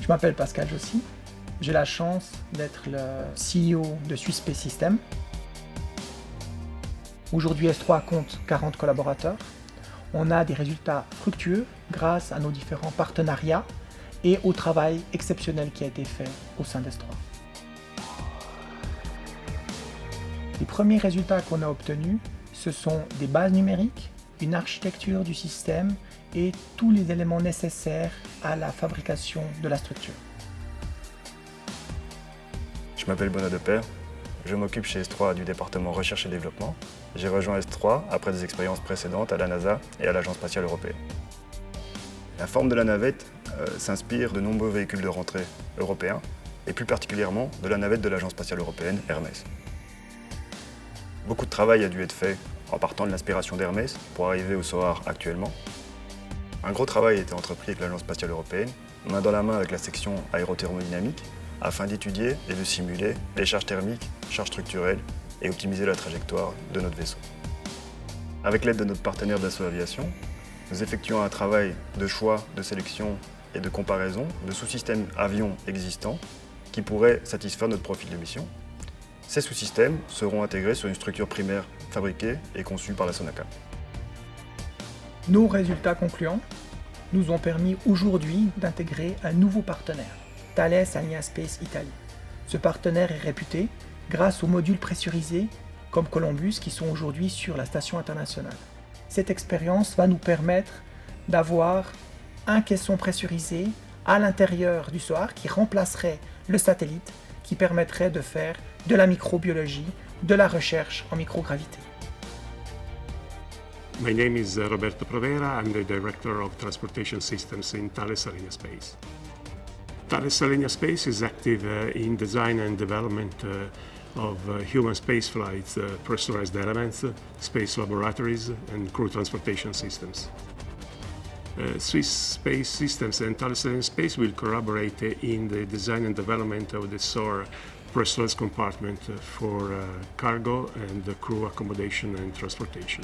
Je m'appelle Pascal Jossy, j'ai la chance d'être le CEO de Swiss Space Systems. Aujourd'hui, S3 compte 40 collaborateurs. On a des résultats fructueux grâce à nos différents partenariats et au travail exceptionnel qui a été fait au sein d'S3. Les premiers résultats qu'on a obtenus, ce sont des bases numériques, une architecture du système et tous les éléments nécessaires à la fabrication de la structure. Je m'appelle Benoît Depère, je m'occupe chez S3 du département recherche et développement. J'ai rejoint S3 après des expériences précédentes à la NASA et à l'Agence spatiale européenne. La forme de la navette s'inspire de nombreux véhicules de rentrée européens et plus particulièrement de la navette de l'Agence spatiale européenne, Hermès. Beaucoup de travail a dû être fait en partant de l'inspiration d'Hermès pour arriver au SOAR actuellement. Un gros travail a été entrepris avec l'Agence spatiale européenne, main dans la main avec la section aérothermodynamique, afin d'étudier et de simuler les charges thermiques, charges structurelles et optimiser la trajectoire de notre vaisseau. Avec l'aide de notre partenaire Dassault Aviation, nous effectuons un travail de choix, de sélection et de comparaison de sous-systèmes avions existants qui pourraient satisfaire notre profil de mission. Ces sous-systèmes seront intégrés sur une structure primaire fabriquée et conçue par la Sonaca. Nos résultats concluants nous ont permis aujourd'hui d'intégrer un nouveau partenaire, Thales Alenia Space Italy. Ce partenaire est réputé grâce aux modules pressurisés comme Columbus qui sont aujourd'hui sur la station internationale. Cette expérience va nous permettre d'avoir un caisson pressurisé à l'intérieur du SOAR qui remplacerait le satellite, qui permettrait de faire de la microbiologie, de la recherche en microgravité. My name is Roberto Provera. I'm the Director of Transportation Systems in Thales Alenia Space. Thales Alenia Space is active in design and development of human space flights, pressurized elements, space laboratories and crew transportation systems. Swiss Space Systems and Thales Alenia Space will collaborate in the design and development of the SOAR pressurized compartment for cargo and crew accommodation and transportation.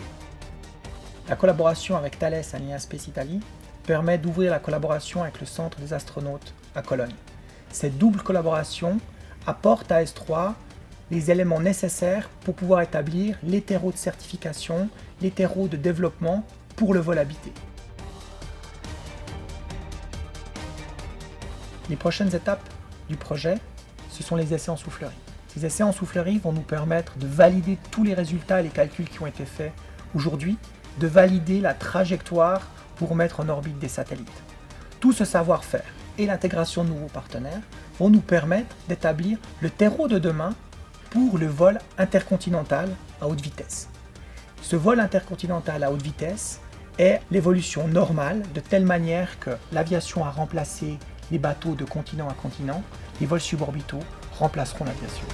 La collaboration avec Thales Alenia Space Italy permet d'ouvrir la collaboration avec le Centre des astronautes à Cologne. Cette double collaboration apporte à S3 les éléments nécessaires pour pouvoir établir les terreaux de certification, les terreaux de développement pour le vol habité. Les prochaines étapes du projet, ce sont les essais en soufflerie. Ces essais en soufflerie vont nous permettre de valider tous les résultats et les calculs qui ont été faits aujourd'hui, de valider la trajectoire pour mettre en orbite des satellites. Tout ce savoir-faire et l'intégration de nouveaux partenaires vont nous permettre d'établir le terreau de demain pour le vol intercontinental à haute vitesse. Ce vol intercontinental à haute vitesse est l'évolution normale de telle manière que l'aviation a remplacé les bateaux de continent à continent, les vols suborbitaux remplaceront l'aviation.